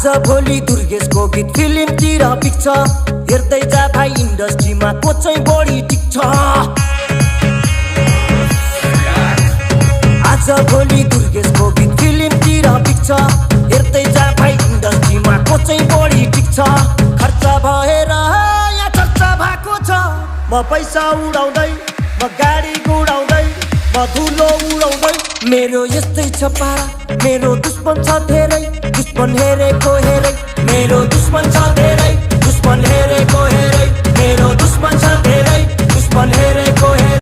आज भोलि दुर्गेशको गीत फिल्मतिर पिक्छ हेर्दै जा भाइ इन्डस्ट्रीमा को चाहिँ बढी टिक्छ आज भोलि दुर्गेशको गीत फिल्मतिर पिक्छ हेर्दै जा भाइ इन्डस्ट्रीमा को चाहिँ बढी टिक्छ खर्च भएर यहाँ चर्चा भएको छ म पैसा उडाउँदै म गाडी गुडाउँदै म धुलो उडाउँदै मेरो यस्तै छ पारा मेरो दुश्मन छ धेरै दुश्मन हेरेको हेरै मेरो दुश्मन छ धेरै दुश्मन हेरेको हेरै मेरो दुश्मन छ धेरै दुश्मन हेरेको हेरै